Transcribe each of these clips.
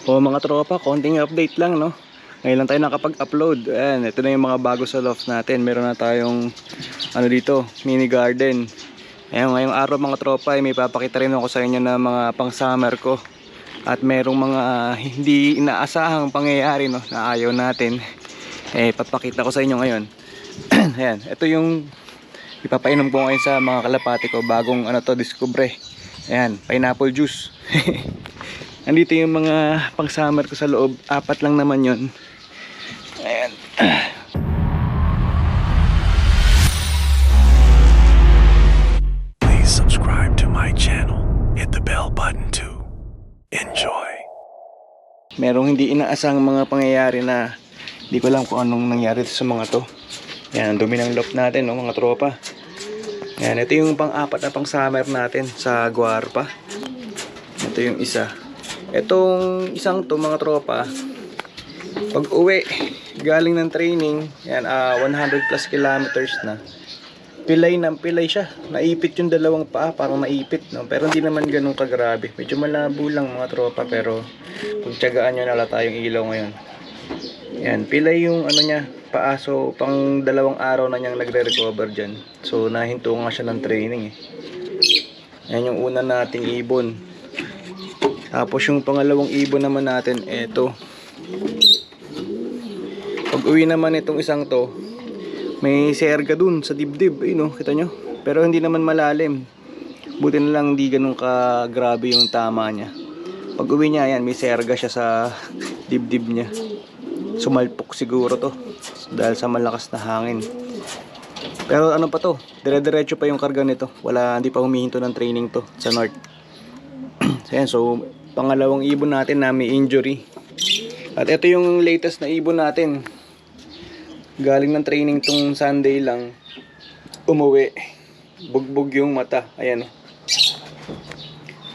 O mga tropa, konting update lang, no? Ngayon lang tayo nakapag-upload. Ayan, ito na yung mga bago sa loft natin. Meron na tayong ano dito, mini garden. Ayan, ngayong araw mga tropa ay may papakita rin ako sa inyo na mga pang summer ko. At merong mga hindi inaasahang pangyayari, no, na ayaw natin. Papakita ko sa inyo ngayon. Ayan, ito yung ipapainom ko ngayon sa mga kalapati ko. Bagong ano to, discover. Ayan, pineapple juice. Andito yung mga pang summer ko sa loob. 4 lang naman yon. Ayan. Please subscribe to my channel. Hit the bell button to enjoy. Merong hindi inaasang mga pangyayari na hindi ko alam kung anong nangyari sa mga to. Ayan, dumi ng loft natin, no, mga tropa. Ayan, ito yung pang-4 na pang summer natin sa Guarpa. Ito yung isa. Itong isang to mga tropa, pag uwi galing ng training, yan, 100 plus kilometers na, pilay siya, naipit yung dalawang paa, parang naipit, no? Pero hindi naman ganun kagrabe, medyo malabo lang mga tropa, pero pagtyagaan nyo, nala tayong ilaw ngayon. Yan, pilay yung ano niya, paa, so pang 2 araw na niyang nagre-recover dyan. So nahinto nga siya ng training eh. Yan yung una nating ibon. Tapos yung pangalawang ibon naman natin, eto. Pag uwi naman itong isang to, may serga dun sa dibdib, ayun, no, kita nyo. Pero hindi naman malalim. Buti na lang hindi ganun ka grabe yung tama niya. Pag uwi niya, yan, may serga siya sa dibdib niya. Sumalpok siguro to dahil sa malakas na hangin. Pero ano pa to, dire-diretso pa yung karga nito. Hindi pa humihinto ng training to sa north. So pangalawang ibon natin na may injury. At ito yung latest na ibon natin. Galing ng training tong Sunday lang. Umuwi. Bugbog yung mata. Ayan.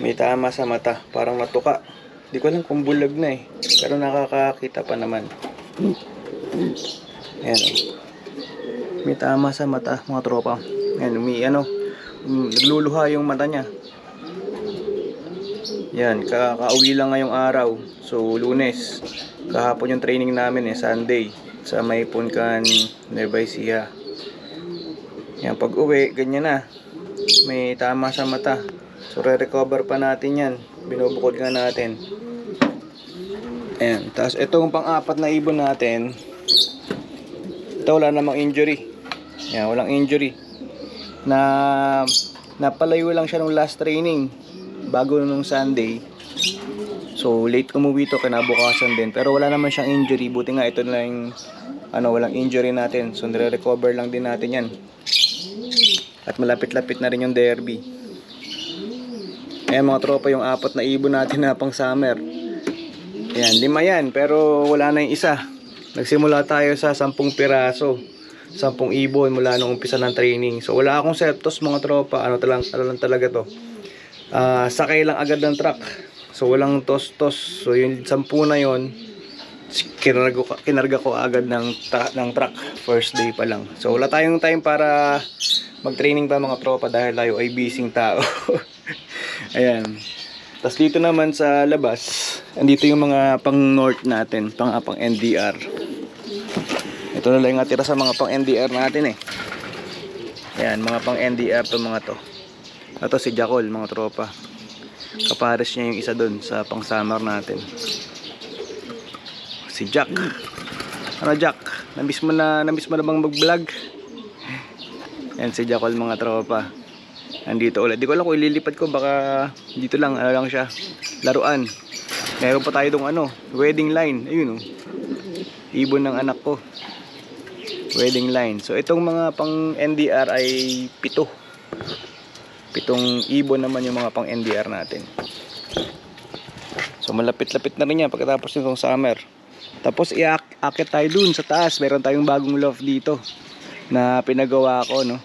May tama sa mata. Parang natuka. Di ko alam kung bulag na eh. Pero nakakakita pa naman. Ayan. May tama sa mata mga tropa. Ayan. Nagluluha yung mata niya. Yan, kakauwi lang ngayong araw. So, Lunes. Kahapon yung training namin Sunday. Sa may Punkan, Nueva Ecija. Yan, pag uwi, ganyan na. May tama sa mata. So, re-recover pa natin yan. Binubukod nga natin. Ayan, tapos itong pang-4 na ibon natin. Ito, wala namang injury. Yan, walang injury. Napalayo lang siya nung last training. Bago nung Sunday. So late umuwi to, kinabukasan din. Pero wala naman siyang injury. Buti nga ito na yung walang injury natin. So nire-recover lang din natin yan. At malapit-lapit na rin yung derby. Ayan mga tropa, yung 4 na ibon natin na pang summer. Ayan, 5 yan. Pero wala na yung isa. Nagsimula tayo sa 10 piraso. 10 ibon mula nung umpisa ng training. So wala akong septos mga tropa. Ano lang talaga to. Sakay lang agad ng truck. So walang tos-tos. So yung 10 na yon, kinarga ko agad ng truck. First day pa lang. So wala tayong time para mag-training pa mga tropa dahil tayo ay busy tao. Ayan. Tapos dito naman sa labas, andito yung mga pang north natin, pang NDR. Ito na lang yung natira sa mga pang NDR natin eh. Ayan, mga pang NDR to mga to. Ito si Jackal mga tropa. Kapares niya yung isa dun sa pang summer natin. Si Jack. Ano Jack? Namiss mo na bang mag-vlog? Yan si Jackal mga tropa. Andito ulit. Di ko alam kung ililipad ko, baka dito lang, siya. Laruan. Meron pa tayo dong wedding line. Ayun ibon ng anak ko. Wedding line. So itong mga pang NDR ay 7 ibon naman yung mga pang NDR natin. So malapit-lapit na rin yan pagkatapos nitong summer. Tapos iaakit tayo dun sa taas. Meron tayong bagong loft dito na pinagawa ko, no.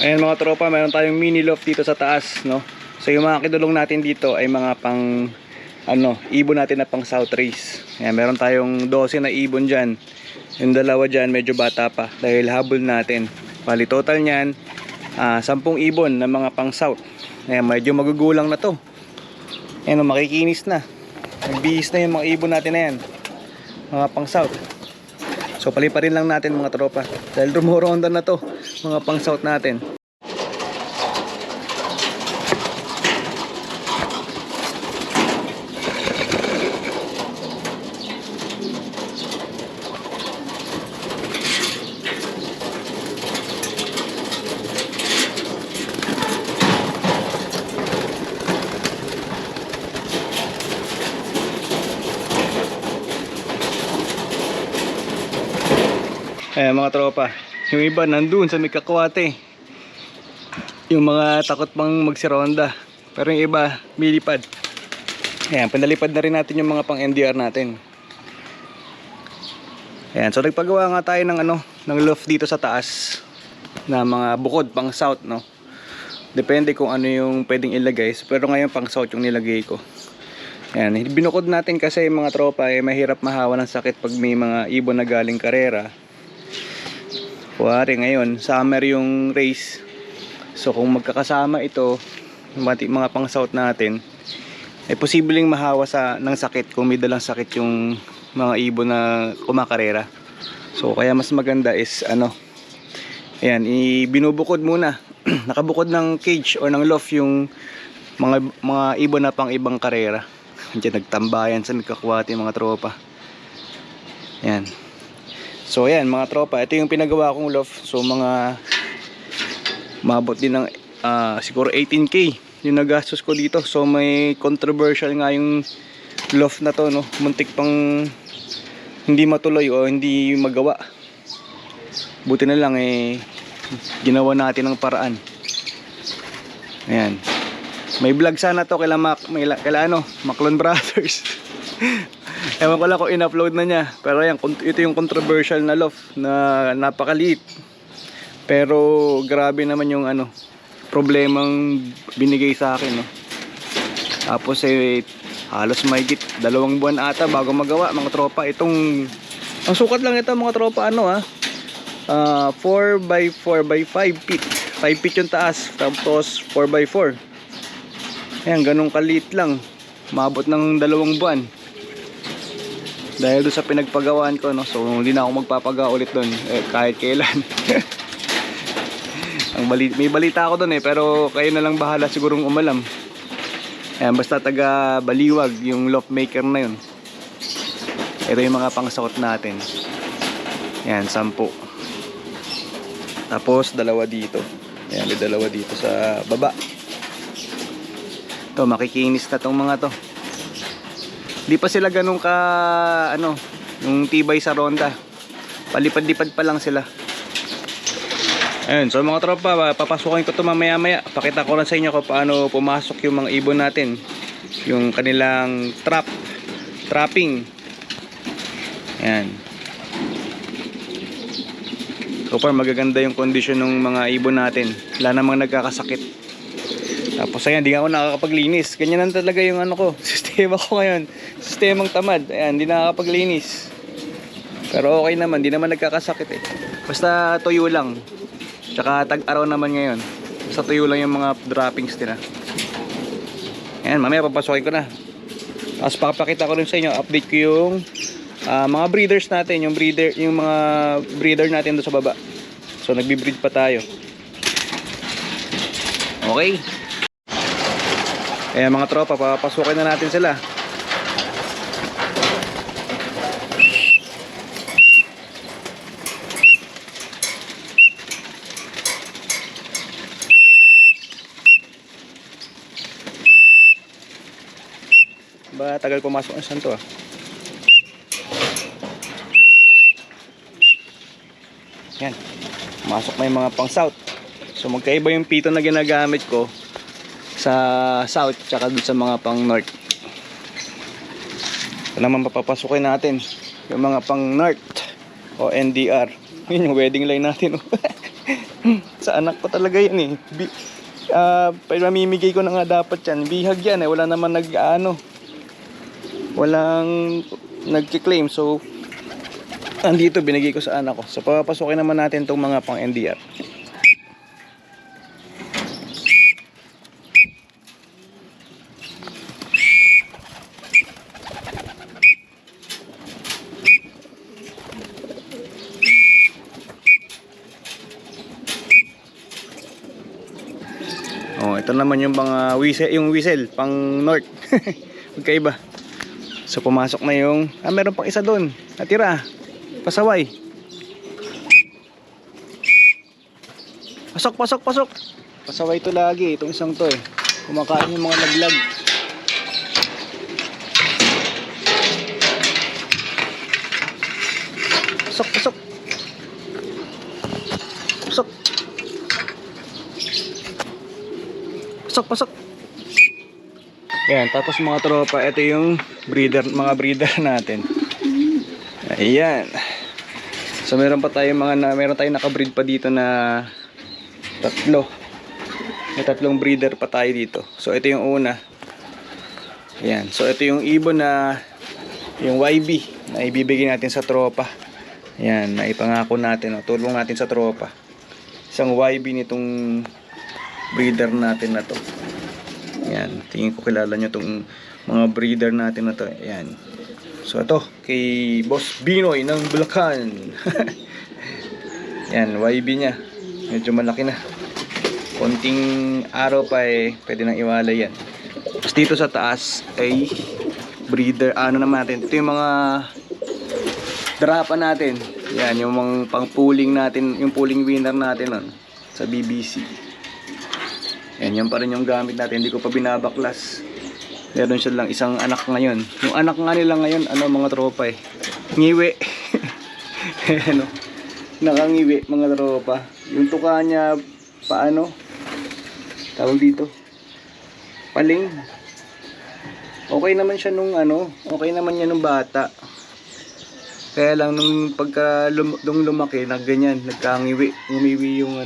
Ayan mga tropa, meron tayong mini loft dito sa taas, no. So yung mga kidulong natin dito ay mga pang ibon natin na pang south race. Ayan, meron tayong 12 na ibon dyan. Yung 2 dyan medyo bata pa dahil habol natin. Bali total nyan 10 ibon na mga pang south. Ayan, medyo magugulang na to. Ayan, makikinis na. Nagbihis na yung mga ibon natin na yan. Mga pang south. So paliparin lang natin mga tropa. Dahil rumuronda na to, mga pang south natin. Ayan mga tropa, yung iba nandun sa may kakwate. Yung mga takot pang magsironda. Pero yung iba, milipad. Ayan, pinalipad na rin natin yung mga pang NDR natin. Ayan, so nagpagawa nga tayo ng ng loft dito sa taas. Na mga bukod pang south, no? Depende kung ano yung pwedeng ilagay. Pero ngayon pang south yung nilagay ko. Ayan, binukod natin kasi mga tropa, mahirap mahawa ng sakit pag may mga ibon na galing karera. Kuwari ngayon, summer yung race. So kung magkakasama ito, mga pang south natin, ay posibleng mahawa ng sakit kung may dalang sakit yung mga ibon na kumakarera. So kaya mas maganda is ayan, ibinubukod muna. Nakabukod ng cage o ng loft yung mga ibon na pang ibang karera. Diyan nagtambayan sa Mikakwati mga tropa. Ayan. So ayan mga tropa, ito yung pinagawa kong loft. So mga mabot din ng siguro 18k yung nagastos ko dito. So may controversial nga yung loft na to, no? Muntik pang hindi matuloy o hindi magawa. Buti na lang ginawa natin ng paraan. Ayan. May vlog sana to kaila Maclon Brothers. Ewan ko lang kung in-upload na niya. Pero yan, ito yung controversial na loft na napakaliit. Pero grabe naman yung problemang binigay sa akin, no? Tapos halos mahigit 2 buwan ata bago magawa mga tropa. Ang sukat lang ito mga tropa 4x4x5 feet. 5 feet yung taas. Tapos 4x4. Ayan, ganun kaliit lang. Maabot ng 2 buwan. Dahil doon sa pinagpagawaan ko, no? So hindi na ako magpapagawa ulit doon kahit kailan. May balita ako doon pero kayo na lang bahala sigurong umalam. Ayan, basta taga Baliwag yung loft maker na yun. Ito yung mga pang-south natin. Ayan, 10. Tapos 2 dito. Ayan, may 2 dito sa baba. Ito, makikinis na tong mga to. Di pa sila ganun yung tibay sa ronda. Palipad-lipad pa lang sila. Ayun, so mga tropa, papasukin ko ito mamaya-maya. Pakita ko rin sa inyo kung paano pumasok yung mga ibon natin. Yung kanilang trapping. Ayan. So far, magaganda yung kondisyon ng mga ibon natin. Wala namang nagkakasakit. Tapos ayan, di nga ako nakakapaglinis. Ganyan lang talaga yung sistema ko ngayon. Sistemang tamad. Ayan, di nakakapaglinis. Pero okay naman, di naman nagkakasakit Basta tuyo lang. Tsaka tag-araw naman ngayon. Basta tuyo lang yung mga droppings nila. Ayan, mamaya papasokin ko na. Tapos pakapakita ko rin sa inyo, update ko yung mga breeders natin. Yung mga breeder natin doon sa baba. So nagbi-breed pa tayo. Okay. Ayan mga tropa, papasukin na natin sila. Ba, tagal pumasok ang santo Yan. Pumasok na yung mga pang south. So magkaiba yung pito na ginagamit ko sa south tsaka dun sa mga pang north. Ito naman papapasukin natin yung mga pang north o NDR. Yun yung wedding line natin. Sa anak ko talaga yan mamimigay ko na nga dapat yan. Bihag yan wala naman walang nagki-claim. So andito binigay ko sa anak ko. So papapasukin naman natin tong mga pang NDR. ito naman yung mga whistle pang north. Magkaiba. So pumasok na yung meron pang isa doon natira, pasaway. Pasok. Pasaway to lagi, itong isang to kumakain yung mga laglag. Pasok. Ayan, tapos mga tropa, ito yung mga breeder natin. Ayan. So meron tayong nakabreed pa dito na tatlo. May tatlong breeder pa tayo dito. So ito yung una. Ayan. So ito yung ibon na yung YB na ibibigay natin sa tropa. Ayan, naipangako natin, tulong natin sa tropa. Isang YB nitong breeder natin na to. Ayan, tingin ko kilala nyo itong mga breeder natin na to. Ayan. So ito, kay Boss Binoy ng Bulacan. Ayan, YB nya. Medyo malaki na. Konting araw pa pwede nang iwalay yan. Tapos dito sa taas ay breeder, naman natin. Ito yung mga drapa natin. Yan, yung mga pang pooling natin, yung pooling winner natin sa BBC. Yan pa rin yung gamit natin. Hindi ko pa binabaklas. Meron siya lang isang anak ngayon. Yung anak nga nila ngayon, mga tropa ngiwi. Nakangiwi mga tropa. Yung tuka niya, tawag dito, paling. Okay naman siya okay naman niya nung bata. Kaya lang nung nung lumaki, ganyan, nagkangiwi, umiwi yung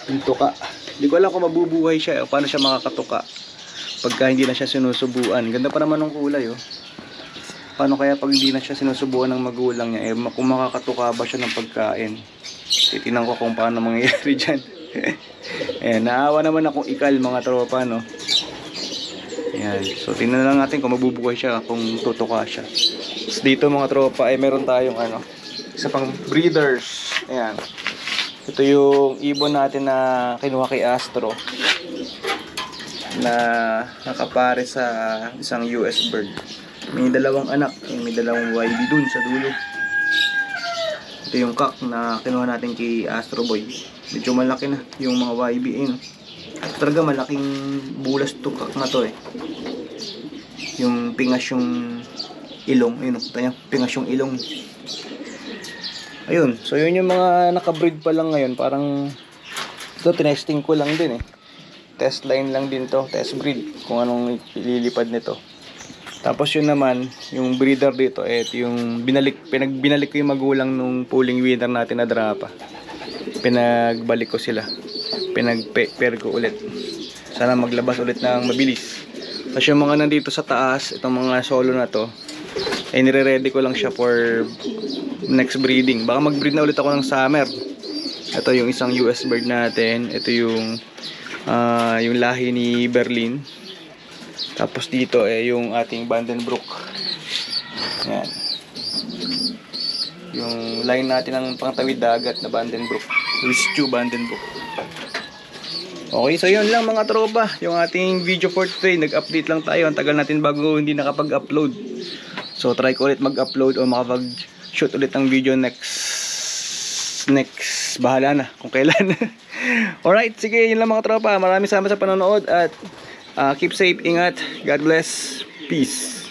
yung tuka. Hindi ko alam kung mabubuhay siya o paano siya makakatuka pagka hindi na siya sinusubuan. Ganda pa naman ng kulay Paano kaya pag hindi na siya sinusubuan ng magulang niya, kung makakatuka ba siya ng pagkain? Titignan ko kung paano mangyayari dyan. Naawa naman akong ikal mga tropa Ayan. So tingnan lang natin kung mabubuhay siya, kung tutuka siya. Tapos dito mga tropa meron tayong isa pang breeders. Ayan. Ito yung ibon natin na kinuha kay Astro na nakapare sa isang US bird. May dalawang anak, may dalawang YB dun sa dulo. Ito yung cock na kinuha natin kay Astro Boy. Medyo malaki na yung mga YB Talaga malaking bulas to cock na to Yung pingas yung ilong, pingas yung ilong. Ayun, so yun yung mga nakabreed pa lang ngayon. Parang ito, tinesting ko lang din Test line lang din to, test breed, kung anong ililipad nito. Tapos yun naman, yung breeder dito, ito yung binalik ko yung magulang nung pooling winner natin na drapa. Pinagbalik ko sila. Pinag-pair ko ulit. Sana maglabas ulit ng mabilis. Tapos yung mga nandito sa taas, itong mga solo na to, nire-ready ko lang siya for next breeding. Baka mag-breed na ulit ako ng summer. Ito yung isang US bird natin. Ito yung lahi ni Berlin. Tapos dito yung ating Vandenbroek. Yan. Yung line natin ng pangtawid dagat na Vandenbroek. Rescue Vandenbroek. Okay, so yun lang mga tropa. Yung ating video for today. Nag-update lang tayo. Ang tagal natin bago hindi nakapag-upload. So try ko ulit mag-upload o makapag-shoot ulit ng video next. Bahala na kung kailan. Alright, sige, yun lang mga tropa. Maraming salamat sa panonood at keep safe, ingat. God bless. Peace.